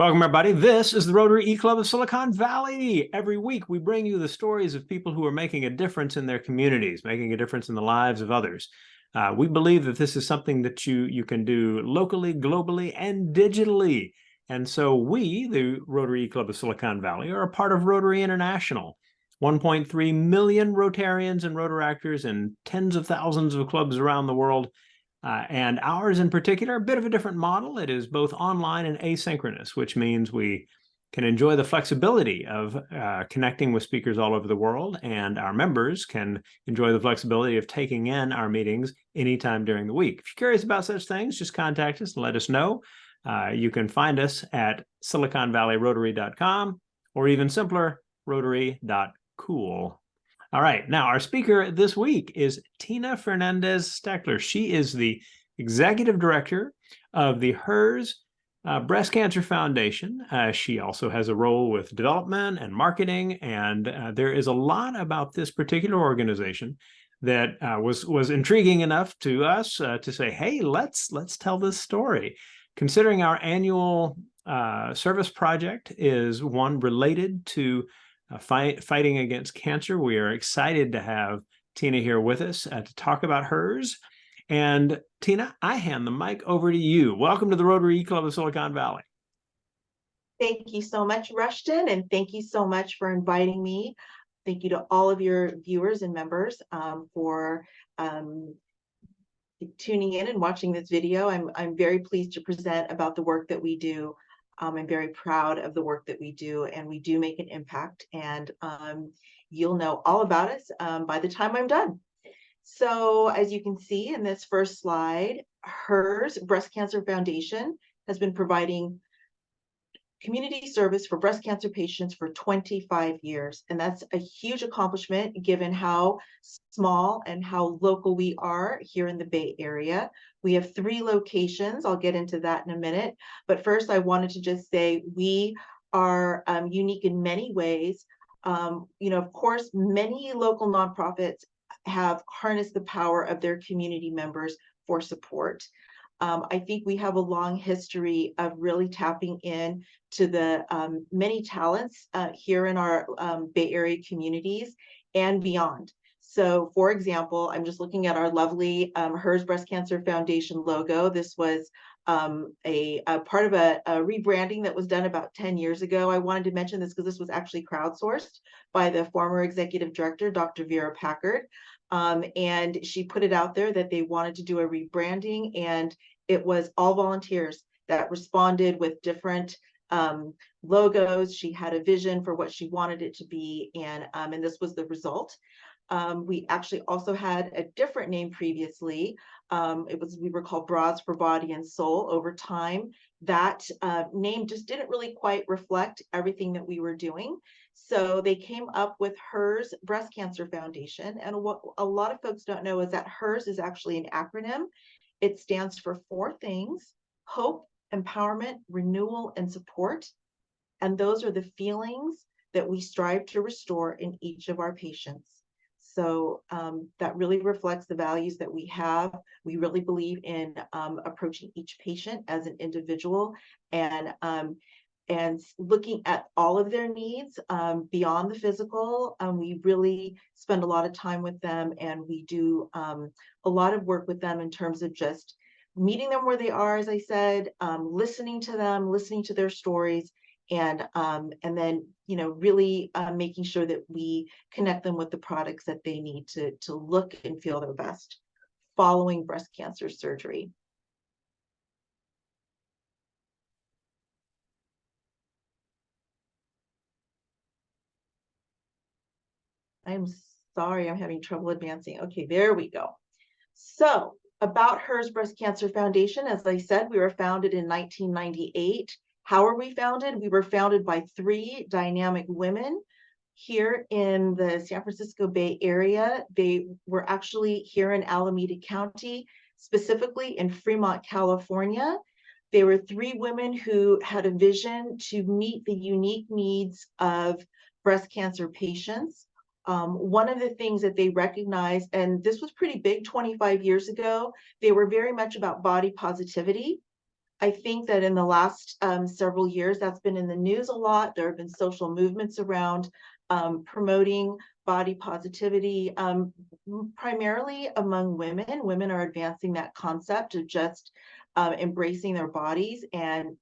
Welcome, everybody. This is the Rotary E-Club of Silicon Valley. Every week, we bring you the stories of people who are making a difference in their communities, making a difference in the lives of others. We believe that this is something that you can do locally, globally, and digitally. And so we, the Rotary E-Club of Silicon Valley, are a part of Rotary International. 1.3 million Rotarians and Rotaractors in tens of thousands of clubs around the world. And ours in particular, a bit of a different model. It is both online and asynchronous, which means we can enjoy the flexibility of connecting with speakers all over the world, and our members can enjoy the flexibility of taking in our meetings anytime during the week. If you're curious about such things, just contact us and let us know. You can find us at siliconvalleyrotary.com, or even simpler, rotary.cool. All right, now our speaker this week is Tina Fernandez Steckler. She is the executive director of the HERS Breast Cancer Foundation. She also has a role with development and marketing, and there is a lot about this particular organization that was intriguing enough to us to say, hey, let's tell this story. Considering our annual service project is one related to fighting against cancer, we are excited to have Tina here with us to talk about HERS. And Tina, I hand the mic over to you. Welcome to the Rotary E-Club of Silicon Valley. Thank you so much, Rushton, and thank you so much for inviting me. Thank you to all of your viewers and members for tuning in and watching this video. I'm very pleased to present about the work that we do. I'm very proud of the work that we do, and we do make an impact, and you'll know all about us by the time I'm done. So as you can see in this first slide, HERS Breast Cancer Foundation has been providing community service for breast cancer patients for 25 years. And that's a huge accomplishment given how small and how local we are here in the Bay Area. We have 3 locations. I'll get into that in a minute. But first, I wanted to just say we are unique in many ways. Of course, many local nonprofits have harnessed the power of their community members for support. I think we have a long history of really tapping in to the many talents here in our Bay Area communities and beyond. So, for example, I'm just looking at our lovely HERS Breast Cancer Foundation logo. This was a part of a rebranding that was done about 10 years ago. I wanted to mention this because this was actually crowdsourced by the former executive director, Dr. Vera Packard. And she put it out there that they wanted to do a rebranding, and it was all volunteers that responded with different logos. She had a vision for what she wanted it to be, and this was the result. We actually also had a different name previously. We were called Bras for Body and Soul. Over time, that name just didn't really quite reflect everything that we were doing. So they came up with HERS Breast Cancer Foundation. And what a lot of folks don't know is that HERS is actually an acronym. It stands for 4 things: hope, empowerment, renewal, and support. And those are the feelings that we strive to restore in each of our patients. So that really reflects the values that we have. We really believe in approaching each patient as an individual and looking at all of their needs beyond the physical. We really spend a lot of time with them, and we do a lot of work with them in terms of just meeting them where they are, as I said, listening to them, listening to their stories, and then really making sure that we connect them with the products that they need to look and feel their best following breast cancer surgery. I'm sorry, I'm having trouble advancing. Okay, there we go. So about HERS Breast Cancer Foundation, as I said, we were founded in 1998. How were we founded? We were founded by 3 dynamic women here in the San Francisco Bay Area. They were actually here in Alameda County, specifically in Fremont, California. They were 3 women who had a vision to meet the unique needs of breast cancer patients. One of the things that they recognized, and this was pretty big 25 years ago, they were very much about body positivity. I think that in the last several years, that's been in the news a lot. There have been social movements around promoting body positivity, primarily among women. Women are advancing that concept of just embracing their bodies and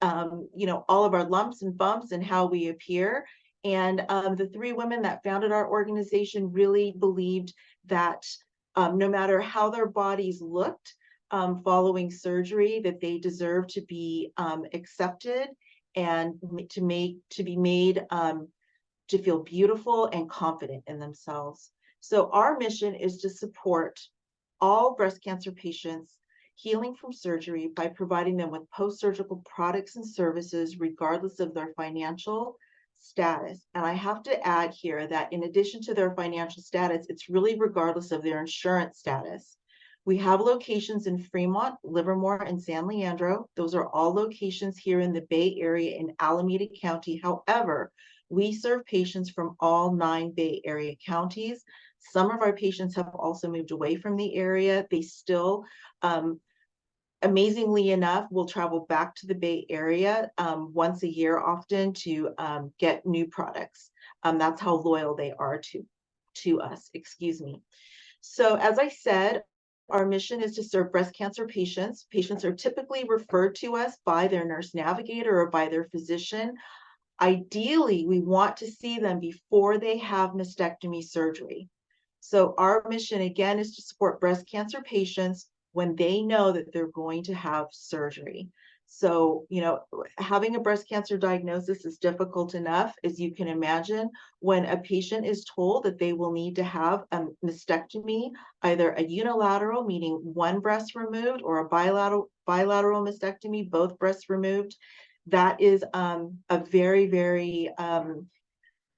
you know, all of our lumps and bumps and how we appear. And the three women that founded our organization really believed that no matter how their bodies looked following surgery, that they deserve to be accepted and to be made to feel beautiful and confident in themselves. So our mission is to support all breast cancer patients healing from surgery by providing them with post-surgical products and services regardless of their financial status. And I have to add here that in addition to their financial status, it's really regardless of their insurance status. We have locations in Fremont, Livermore, and San Leandro. Those are all locations here in the Bay Area in Alameda County. However, we serve patients from all 9 Bay Area counties. Some of our patients have also moved away from the area. They still, amazingly enough, will travel back to the Bay Area once a year often to get new products. That's how loyal they are to us, excuse me. So as I said, our mission is to serve breast cancer patients. Patients are typically referred to us by their nurse navigator or by their physician. Ideally, we want to see them before they have mastectomy surgery. So our mission, again, is to support breast cancer patients when they know that they're going to have surgery. So, you know, having a breast cancer diagnosis is difficult enough, as you can imagine. When a patient is told that they will need to have a mastectomy, either a unilateral, meaning one breast removed, or a bilateral mastectomy, both breasts removed, that is a very, very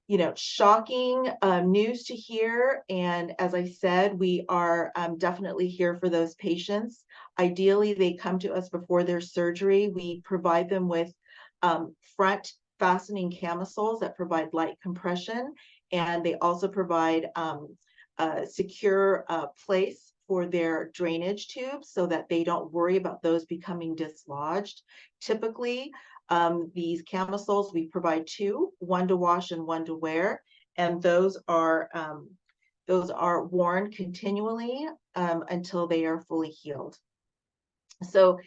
you know, shocking news to hear. And as I said, we are definitely here for those patients. Ideally, they come to us before their surgery. We provide them with front fastening camisoles that provide light compression. And they also provide a secure place for their drainage tubes so that they don't worry about those becoming dislodged. Typically, these camisoles, we provide 2, one to wash and one to wear, and those are worn continually until they are fully healed. So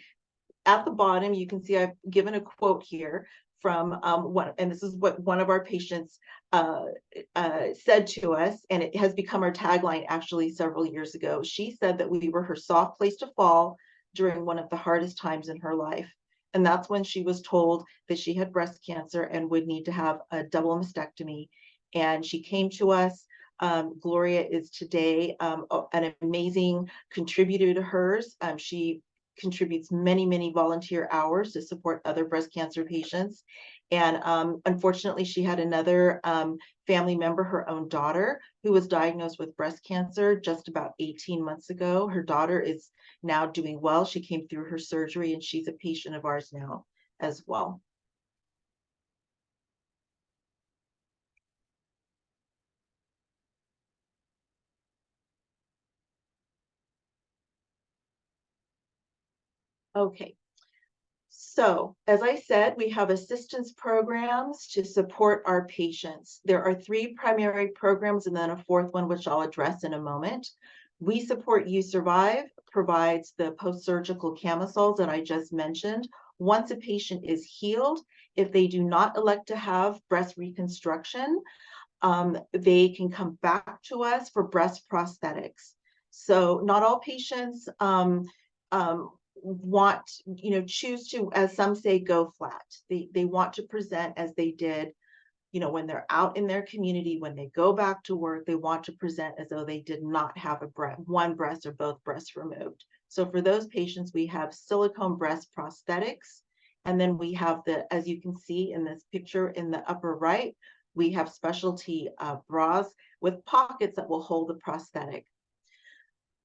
at the bottom, you can see I've given a quote here from one, and this is what one of our patients said to us, and it has become our tagline actually several years ago. She said that we were her soft place to fall during one of the hardest times in her life. And that's when she was told that she had breast cancer and would need to have a double mastectomy. And she came to us. Gloria is today an amazing contributor to hers. She contributes many, many volunteer hours to support other breast cancer patients. And unfortunately, she had another family member, her own daughter, who was diagnosed with breast cancer just about 18 months ago. Her daughter is now doing well. She came through her surgery and she's a patient of ours now as well. Okay. So, as I said, we have assistance programs to support our patients. There are 3 primary programs and then a 4th one, which I'll address in a moment. We Support You Survive provides the post-surgical camisoles that I just mentioned. Once a patient is healed, if they do not elect to have breast reconstruction, they can come back to us for breast prosthetics. So not all patients want, you know, choose to, as some say, go flat. They want to present as they did, you know, when they're out in their community, when they go back to work, they want to present as though they did not have one breast or both breasts removed. So for those patients, we have silicone breast prosthetics. And then we have as you can see in this picture in the upper right, we have specialty bras with pockets that will hold the prosthetic.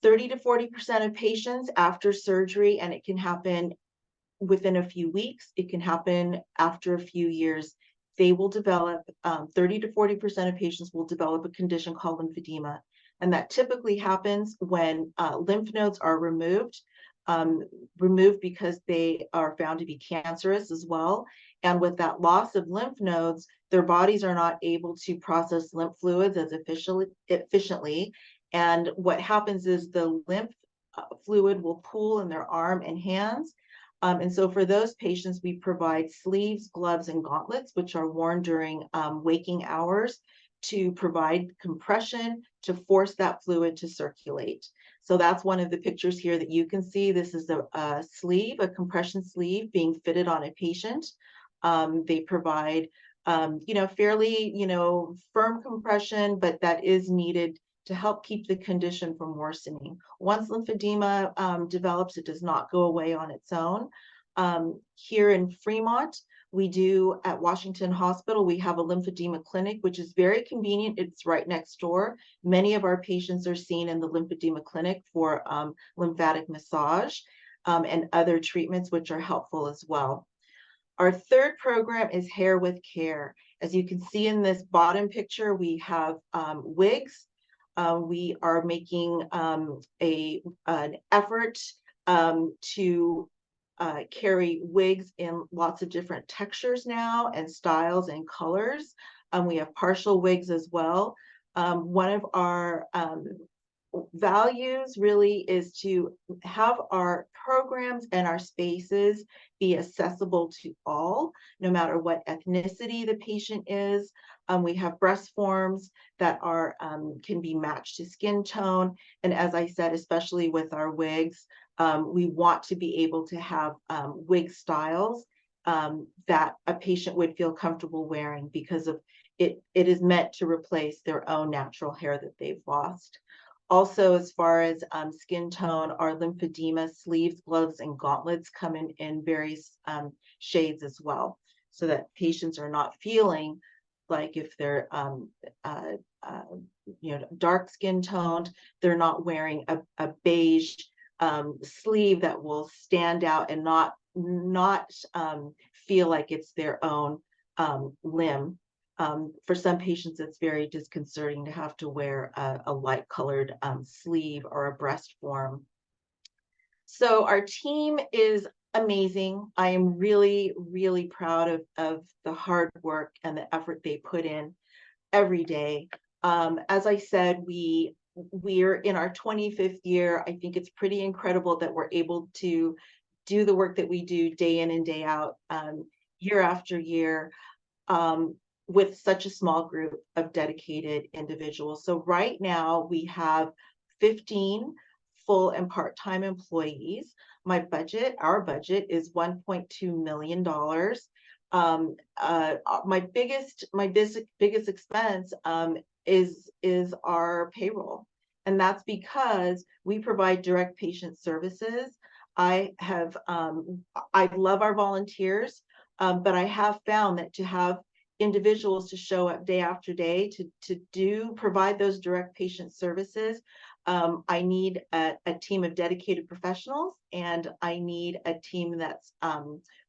30 to 40% of patients after surgery, and it can happen within a few weeks, it can happen after a few years, they will develop, 30 to 40% of patients will develop a condition called lymphedema. And that typically happens when lymph nodes are removed removed because they are found to be cancerous as well. And with that loss of lymph nodes, their bodies are not able to process lymph fluids as efficiently. And what happens is the lymph fluid will pool in their arm and hands. And so for those patients, we provide sleeves, gloves, and gauntlets, which are worn during waking hours to provide compression to force that fluid to circulate. So that's one of the pictures here that you can see. This is a sleeve, a compression sleeve being fitted on a patient. They provide, fairly, firm compression, but that is needed to help keep the condition from worsening. Once lymphedema develops, it does not go away on its own. Here in Fremont, we do at Washington Hospital, we have a lymphedema clinic, which is very convenient. It's right next door. Many of our patients are seen in the lymphedema clinic for lymphatic massage and other treatments, which are helpful as well. Our third program is Hair with Care. As you can see in this bottom picture, we have wigs. We are making an effort to carry wigs in lots of different textures now and styles and colors. We have partial wigs as well. One of our values really is to have our programs and our spaces be accessible to all, no matter what ethnicity the patient is. We have breast forms that are can be matched to skin tone. And as I said, especially with our wigs, we want to be able to have wig styles that a patient would feel comfortable wearing because of it is meant to replace their own natural hair that they've lost. Also, as far as skin tone, our lymphedema sleeves, gloves, and gauntlets come in various shades as well, so that patients are not feeling like if they're dark skin toned, they're not wearing a beige sleeve that will stand out and not feel like it's their own limb. For some patients, it's very disconcerting to have to wear a light colored sleeve or a breast form. So our team is amazing. I am really, really proud of the hard work and the effort they put in every day. As I said, we're in our 25th year. I think it's pretty incredible that we're able to do the work that we do day in and day out, year after year, with such a small group of dedicated individuals. So right now we have 15 full and part-time employees. Our budget is $1.2 million. My biggest expense is our payroll. And that's because we provide direct patient services. I love our volunteers, but I have found that to have individuals to show up day after day to provide those direct patient services, I need a team of dedicated professionals, and I need a team that's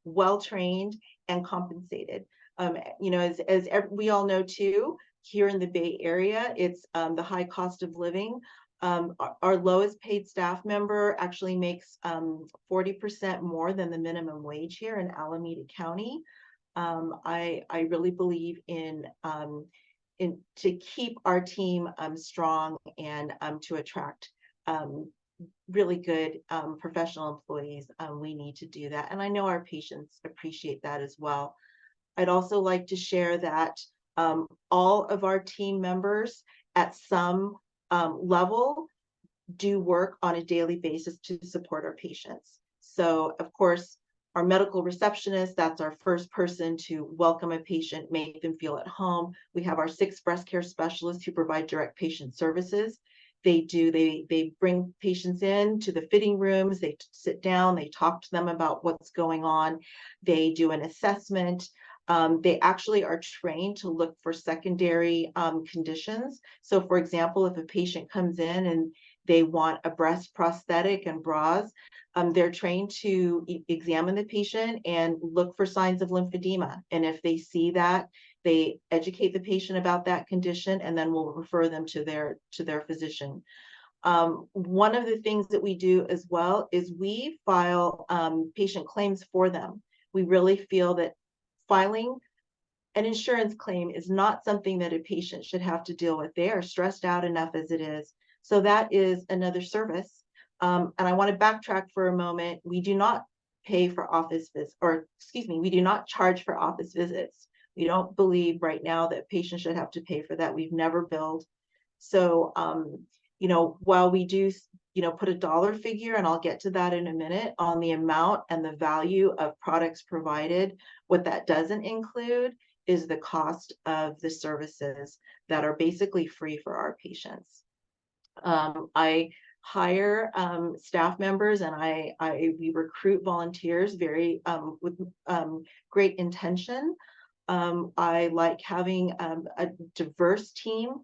well-trained and compensated. As we all know too, here in the Bay Area, it's the high cost of living. Our lowest paid staff member actually makes 40% more than the minimum wage here in Alameda County. I really believe in to keep our team strong and to attract really good professional employees. We need to do that, and I know our patients appreciate that as well. I'd also like to share that all of our team members at some level do work on a daily basis to support our patients. So of course, our medical receptionist, that's our first person to welcome a patient, make them feel at home. We have our 6 breast care specialists who provide direct patient services. They bring patients in to the fitting rooms, they sit down, they talk to them about what's going on. They do an assessment. They actually are trained to look for secondary conditions. So for example, if a patient comes in and they want a breast prosthetic and bras, they're trained to examine the patient and look for signs of lymphedema. And if they see that, they educate the patient about that condition, and then we'll refer them to their physician. One of the things that we do as well is we file patient claims for them. We really feel that filing an insurance claim is not something that a patient should have to deal with. They are stressed out enough as it is. So that is another service. And I want to backtrack for a moment. We do not pay for office visits, or excuse me, we do not charge for office visits. We don't believe right now that patients should have to pay for that. We've never billed. So, you know, while we do, you know, put a dollar figure, and I'll get to that in a minute, on the amount and the value of products provided, what that doesn't include is the cost of the services that are basically free for our patients. I hire staff members, and we recruit volunteers very with great intention. I like having a diverse team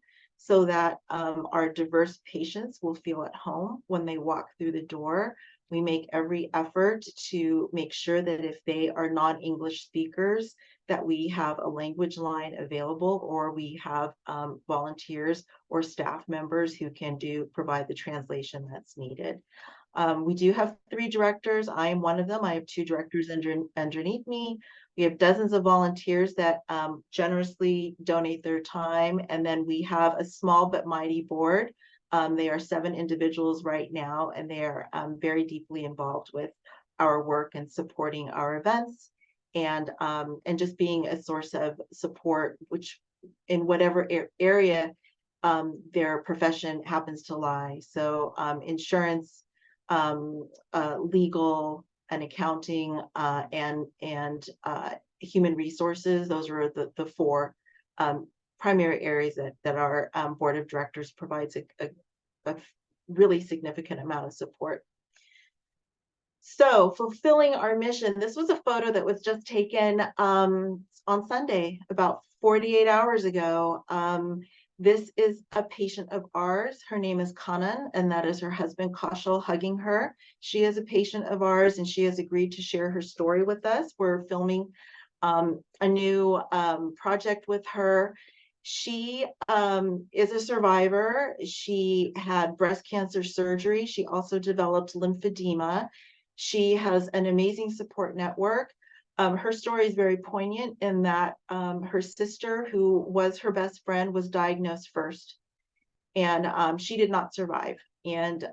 so that our diverse patients will feel at home when they walk through the door. We make every effort to make sure that if they are non-English speakers, that we have a language line available, or we have volunteers or staff members who can provide the translation that's needed. We do have 3 directors. I am one of them. I have 2 directors underneath me. We have dozens of volunteers that generously donate their time. And then we have a small but mighty board. They are 7 individuals right now, and they are very deeply involved with our work and supporting our events, and just being a source of support, which in whatever area their profession happens to lie. So insurance, legal and accounting, and human resources. Those are the 4 primary areas that our board of directors provides a really significant amount of support. So fulfilling our mission. This was a photo that was just taken on Sunday, about 48 hours ago. This is a patient of ours. Her name is Kanan, and that is her husband, Kaushal, hugging her. She is a patient of ours, and she has agreed to share her story with us. We're filming a new project with her. She is a survivor. She had breast cancer surgery. She also developed lymphedema. She has an amazing support network. Her story is very poignant in that her sister, who was her best friend, was diagnosed first, and she did not survive. And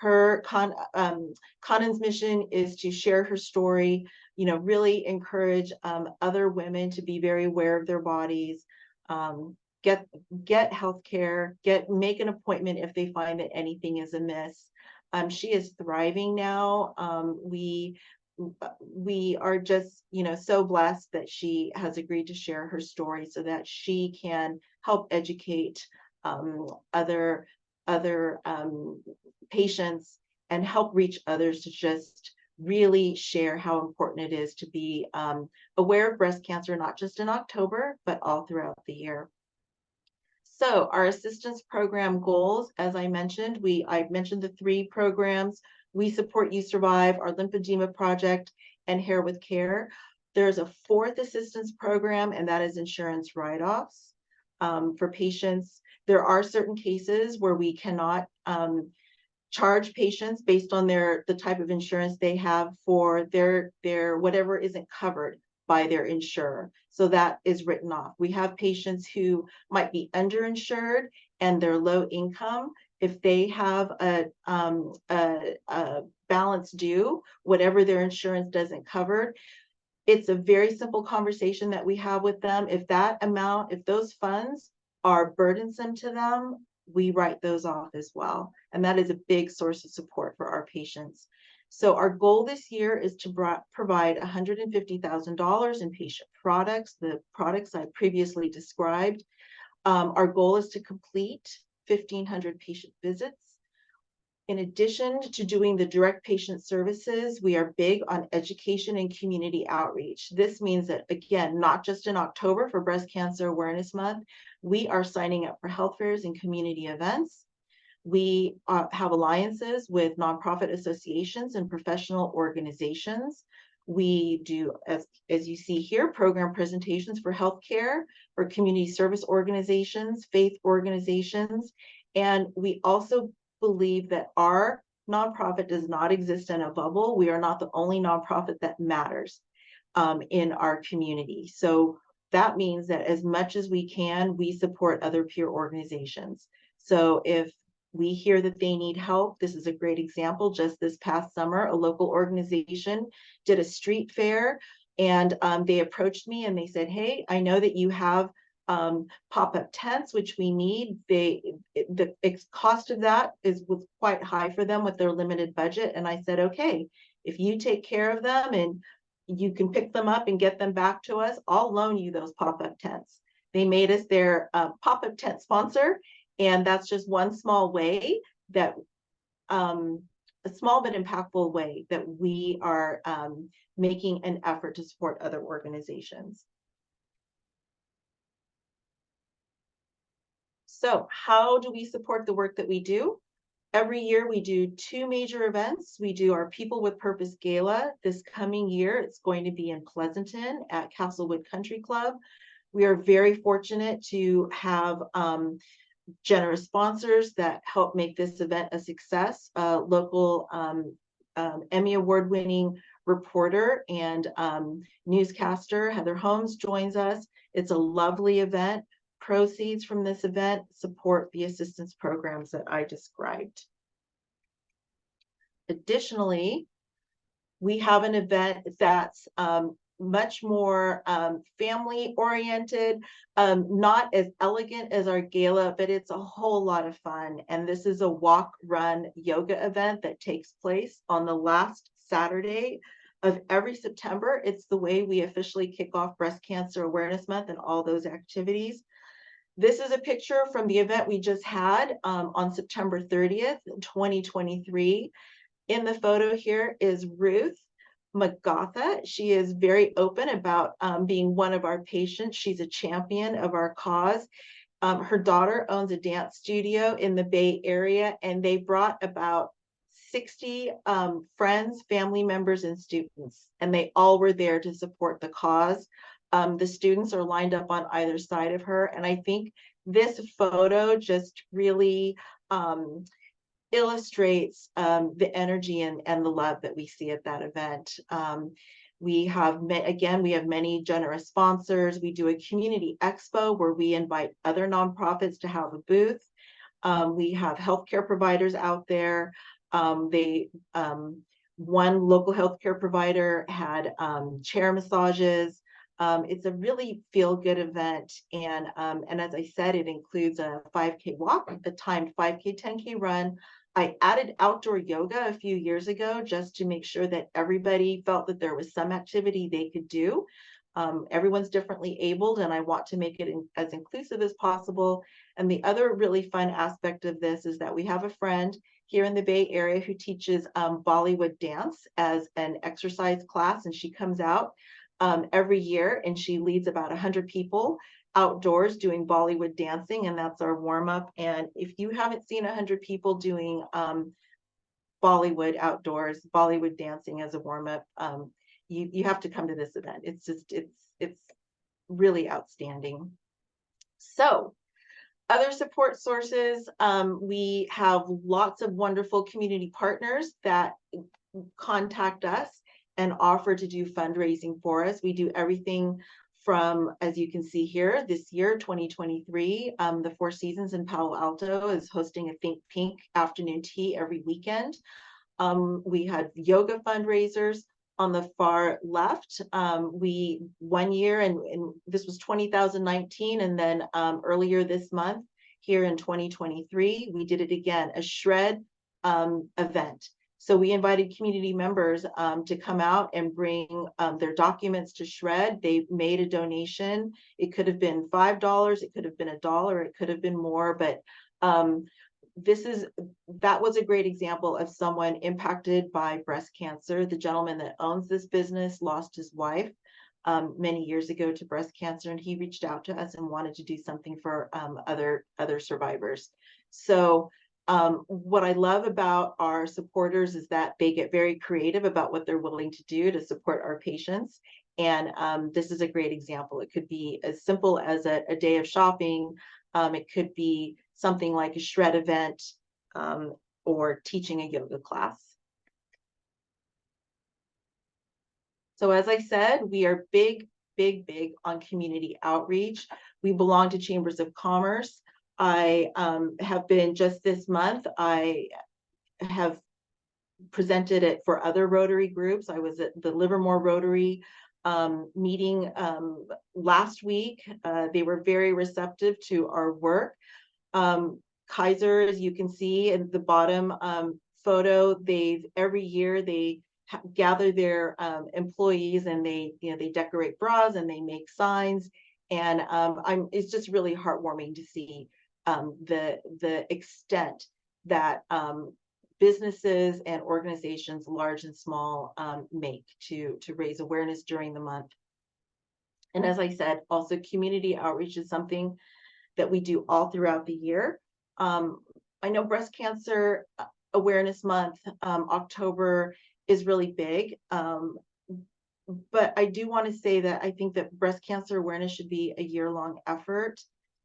Kanan's mission is to share her story, you know, really encourage other women to be very aware of their bodies, get healthcare, make an appointment if they find that anything is amiss. She is thriving now. We are just, you know, so blessed that she has agreed to share her story so that she can help educate other patients and help reach others to just really share how important it is to be aware of breast cancer, not just in October, but all throughout the year. So our assistance program goals, as I mentioned, I mentioned the 3 programs. We support You Survive, our lymphedema project, and Hair with Care. There's a 4th assistance program, and that is insurance write-offs for patients. There are certain cases where we cannot charge patients based on the type of insurance they have for their whatever isn't covered by their insurer. So that is written off. We have patients who might be underinsured and they're low income. If they have a balance due, whatever their insurance doesn't cover, it's a very simple conversation that we have with them. If those funds are burdensome to them, we write those off as well. And that is a big source of support for our patients. So our goal this year is to provide $150,000 in patient products, the products I previously described. Our goal is to complete 1,500 patient visits. In addition to doing the direct patient services, we are big on education and community outreach. This means that, again, not just in October for Breast Cancer Awareness Month, we are signing up for health fairs and community events. We have alliances with nonprofit associations and professional organizations. We do, as you see here, program presentations for healthcare, for community service organizations, faith organizations, and we also believe that our nonprofit does not exist in a bubble. We are not the only nonprofit that matters in our community. So that means that as much as we can, we support other peer organizations. So if we hear that they need help, this is a great example. Just this past summer, a local organization did a street fair, and they approached me and they said, hey, I know that you have pop-up tents, which we need. The cost of that was quite high for them with their limited budget. And I said, okay, if you take care of them and you can pick them up and get them back to us, I'll loan you those pop-up tents. They made us their pop-up tent sponsor. And that's just one small way that, a small but impactful way that we are making an effort to support other organizations. So how do we support the work that we do? Every year we do 2 major events. We do our People with Purpose Gala. This coming year, it's going to be in Pleasanton at Castlewood Country Club. We are very fortunate to have generous sponsors that help make this event a success. Local Emmy Award-winning reporter and newscaster Heather Holmes joins us. It's a lovely event. Proceeds from this event support the assistance programs that I described. Additionally, we have an event that's much more family oriented, not as elegant as our gala, but it's a whole lot of fun. And this is a walk, run yoga event that takes place on the last Saturday of every September. It's the way we officially kick off Breast Cancer Awareness Month and all those activities. This is a picture from the event we just had on September 30th, 2023. In the photo here is Ruth Magatha. She is very open about being one of our patients. She's a champion of our cause. Her daughter owns a dance studio in the Bay Area, and they brought about 60 friends, family members, and students, and they all were there to support the cause. The students are lined up on either side of her, and I think this photo just really illustrates the energy and the love that we see at that event. We have many generous sponsors. We do a community expo where we invite other nonprofits to have a booth. We have healthcare providers out there. One local healthcare provider had chair massages. It's a really feel-good event, and as I said, it includes a 5K walk, a timed 5K, 10K run. I added outdoor yoga a few years ago just to make sure that everybody felt that there was some activity they could do. Everyone's differently abled, and I want to make it as inclusive as possible. And the other really fun aspect of this is that we have a friend here in the Bay Area who teaches Bollywood dance as an exercise class, and she comes out every year, and she leads about 100 people outdoors doing Bollywood dancing, and that's our warm-up. And if you haven't seen 100 people doing Bollywood outdoors, Bollywood dancing as a warm-up, you have to come to this event. It's really outstanding. So other support sources, we have lots of wonderful community partners that contact us and offer to do fundraising for us. We do everything from, as you can see here, this year, 2023, the Four Seasons in Palo Alto is hosting a Think Pink afternoon tea every weekend. We had yoga fundraisers on the far left. One year, and this was 2019, and then earlier this month, here in 2023, we did it again, a shred event. So we invited community members to come out and bring their documents to shred. They made a donation. It could have been $5, it could have been $1, it could have been more, but that was a great example of someone impacted by breast cancer. The gentleman that owns this business lost his wife many years ago to breast cancer, and he reached out to us and wanted to do something for other survivors. So what I love about our supporters is that they get very creative about what they're willing to do to support our patients. And this is a great example. It could be as simple as a day of shopping. It could be something like a shred event. or teaching a yoga class. So as I said, we are big on community outreach. We belong to chambers of commerce. I have been, just this month, I have presented it for other Rotary groups. I was at the Livermore Rotary meeting last week. They were very receptive to our work. Kaiser, as you can see in the bottom photo, every year they gather their employees, and they decorate bras and they make signs, and it's just really heartwarming to see the extent that businesses and organizations, large and small, make to raise awareness during the month. And as I said, also community outreach is something that we do all throughout the year. I know Breast Cancer Awareness Month, October, is really big. But I do want to say that I think that breast cancer awareness should be a year-long effort.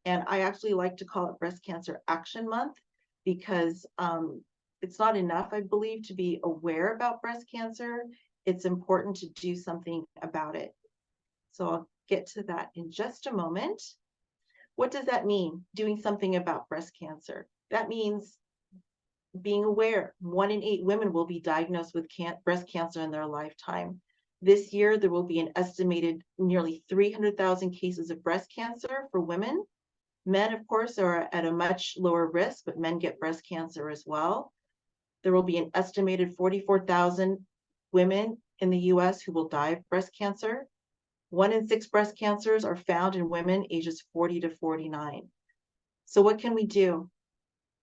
And I actually like to call it Breast Cancer Action Month, because it's not enough, I believe, to be aware about breast cancer. It's important to do something about it. So I'll get to that in just a moment. What does that mean, doing something about breast cancer? That means being aware. 1 in 8 women will be diagnosed with breast cancer in their lifetime. This year, there will be an estimated nearly 300,000 cases of breast cancer for women. Men, of course, are at a much lower risk, but men get breast cancer as well. There will be an estimated 44,000 women in the US who will die of breast cancer. 1 in 6 breast cancers are found in women ages 40 to 49. So what can we do?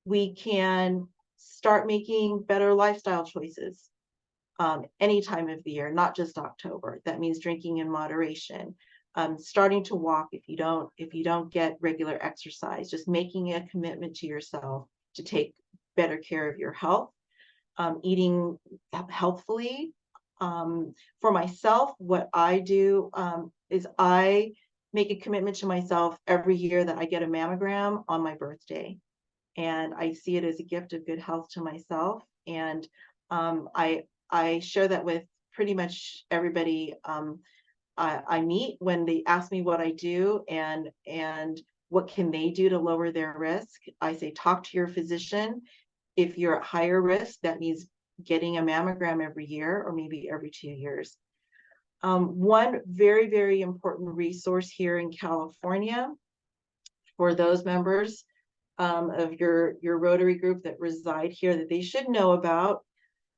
We can start making better lifestyle choices any time of the year, not just October. That means drinking in moderation, starting to walk if you don't get regular exercise, just making a commitment to yourself to take better care of your health, eating healthfully. For myself, what I do is I make a commitment to myself every year that I get a mammogram on my birthday. And I see it as a gift of good health to myself. And I share that with pretty much everybody I meet when they ask me what I do and what can they do to lower their risk. I say, talk to your physician. If you're at higher risk, that means getting a mammogram every year or maybe every 2 years. One very, very important resource here in California for those members of your Rotary group that reside here that they should know about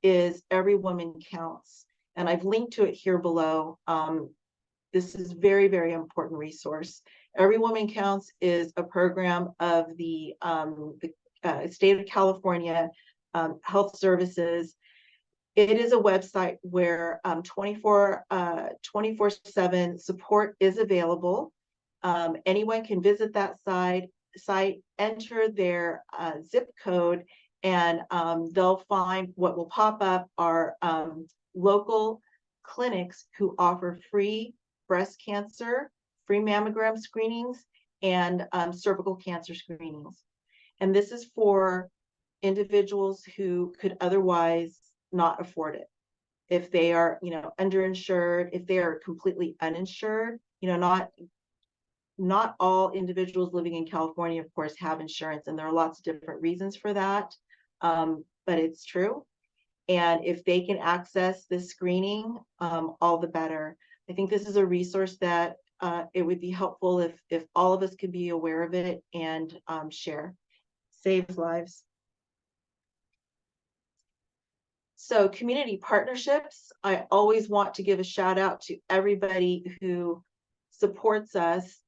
is Every Woman Counts. And I've linked to it here below. This is very, very important resource. Every Woman Counts is a program of the state of California Health Services. It is a website where 24/7 support is available. Anyone can visit that site, enter their zip code, and they'll find what will pop up are local clinics who offer free breast cancer, free mammogram screenings, and cervical cancer screenings. And this is for individuals who could otherwise not afford it. If they are, underinsured, if they are completely uninsured, not all individuals living in California, of course, have insurance, and there are lots of different reasons for that, but it's true. And if they can access this screening, all the better. I think this is a resource that it would be helpful if all of us could be aware of it and share. Saves lives. So community partnerships, I always want to give a shout out to everybody who supports us.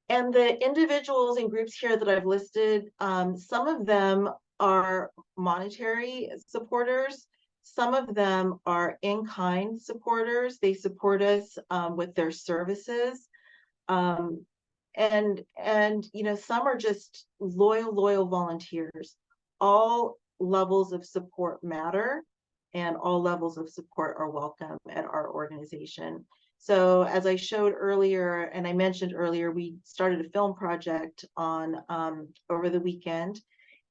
And the individuals and groups here that I've listed, some of them are monetary supporters. Some of them are in-kind supporters. They support us with their services. And some are just loyal volunteers. All levels of support matter, and all levels of support are welcome at our organization. So as I showed earlier, and I mentioned earlier, we started a film project on over the weekend,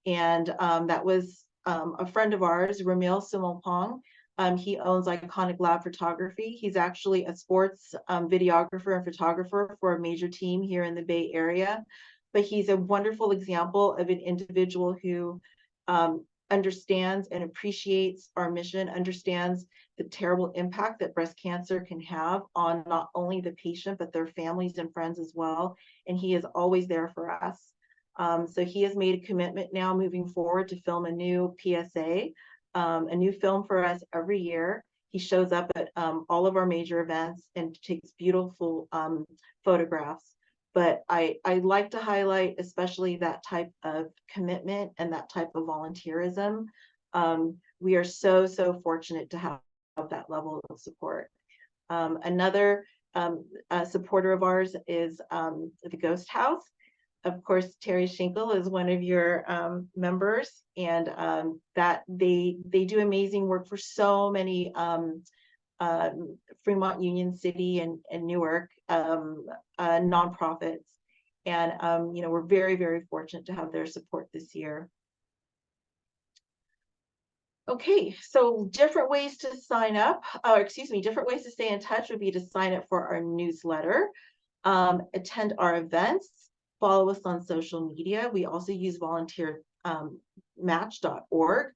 And that was a friend of ours, Ramil Simulpong. He owns Iconic Lab Photography. He's actually a sports videographer and photographer for a major team here in the Bay Area. But he's a wonderful example of an individual who understands and appreciates our mission, understands the terrible impact that breast cancer can have on not only the patient, but their families and friends as well. And he is always there for us. So he has made a commitment now moving forward to film a new PSA, a new film for us every year. He shows up at all of our major events and takes beautiful photographs. But I like to highlight especially that type of commitment and that type of volunteerism. We are so fortunate to have that level of support. Another supporter of ours is the Ghost House. Of course, Terry Schinkel is one of your members, and that they do amazing work for so many Fremont, Union City, and Newark nonprofits. And we're very fortunate to have their support this year. Okay, so different ways to sign up, different ways to stay in touch would be to sign up for our newsletter, attend our events, follow us on social media. We also use volunteermatch.org.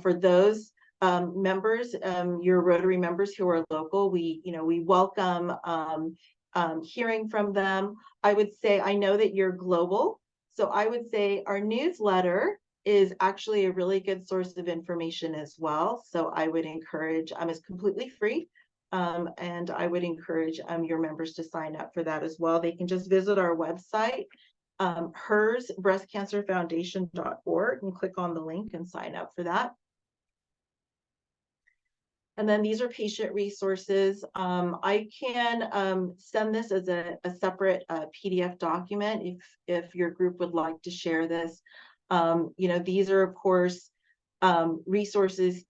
For those members, your Rotary members who are local, we welcome hearing from them. I would say, I know that you're global, so I would say our newsletter is actually a really good source of information as well. So I would encourage, it's completely free. And I would encourage your members to sign up for that as well. They can just visit our website, hersbreastcancerfoundation.org, and click on the link and sign up for that. And then these are patient resources. I can send this as a separate PDF document if your group would like to share this. These are, of course, resources,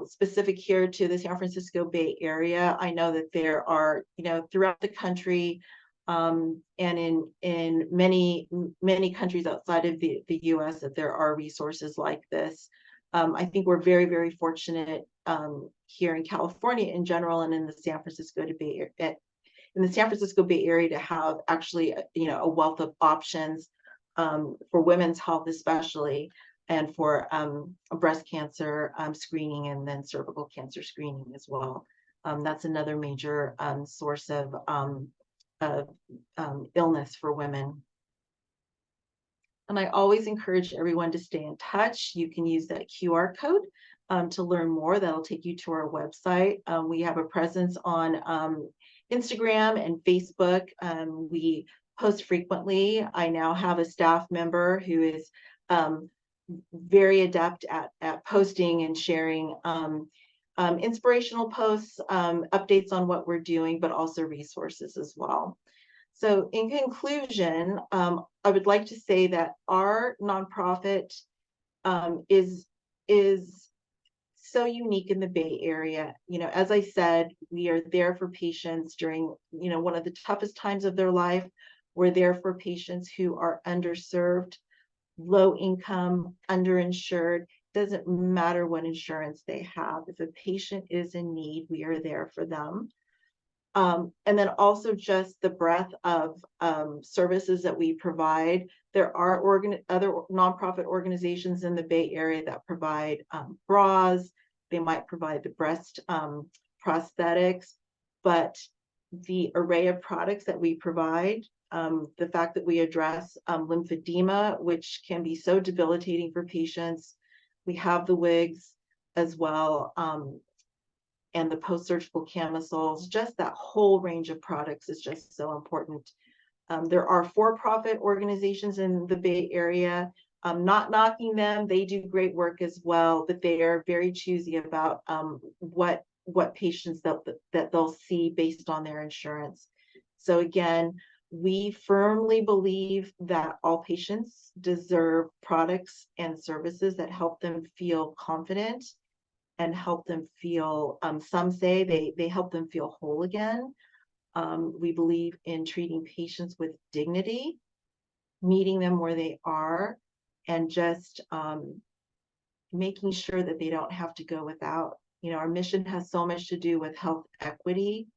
specific here to the San Francisco Bay Area. I know that there are, throughout the country, and in many countries outside of the U.S. that there are resources like this. I think we're very fortunate here in California in general, and in the San Francisco Bay Area to have actually a wealth of options for women's health especially, and for breast cancer screening, and then cervical cancer screening as well. That's another major source of illness for women. And I always encourage everyone to stay in touch. You can use that QR code to learn more. That'll take you to our website. We have a presence on Instagram and Facebook. We post frequently. I now have a staff member who is very adept at posting and sharing inspirational posts, updates on what we're doing, but also resources as well. So in conclusion, I would like to say that our nonprofit is so unique in the Bay Area. As I said, we are there for patients during, one of the toughest times of their life. We're there for patients who are underserved, low income, underinsured. Doesn't matter what insurance they have. If a patient is in need, we are there for them. And then also just the breadth of services that we provide. There are other nonprofit organizations in the Bay Area that provide bras. They might provide the breast prosthetics, but the array of products that we provide, the fact that we address lymphedema, which can be so debilitating for patients. We have the wigs as well, and the post-surgical camisoles. Just that whole range of products is just so important. There are for-profit organizations in the Bay Area. Not knocking them, they do great work as well, but they are very choosy about what patients that they'll see based on their insurance. So again, we firmly believe that all patients deserve products and services that help them feel confident and help them feel, some say they help them feel whole again. We believe in treating patients with dignity, meeting them where they are, and just making sure that they don't have to go without. You know, our mission has so much to do with health equity,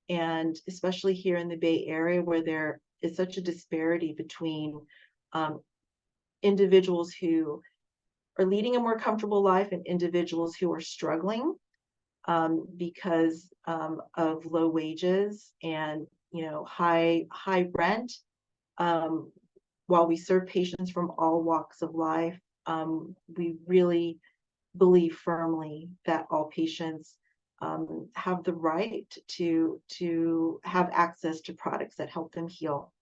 and especially here in the Bay Area, where there is such a disparity between individuals who are leading a more comfortable life and individuals who are struggling because of low wages and, you know, high rent. While we serve patients from all walks of life, we really believe firmly that all patients have the right to have access to products that help them heal.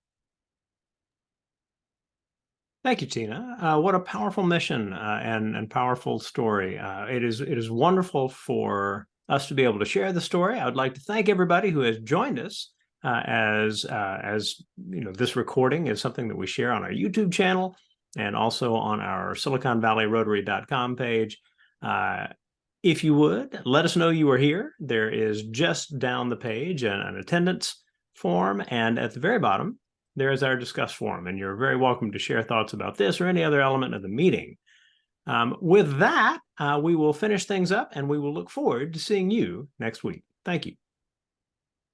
Thank you, Tina. What a powerful mission and powerful story. It is wonderful for us to be able to share the story. I would like to thank everybody who has joined us as you know, this recording is something that we share on our YouTube channel and also on our SiliconValleyRotary.com page. If you would, let us know you are here. There is just down the page an attendance form, and at the very bottom, there is our discuss forum, and you're very welcome to share thoughts about this or any other element of the meeting. With that, we will finish things up, and we will look forward to seeing you next week. Thank you.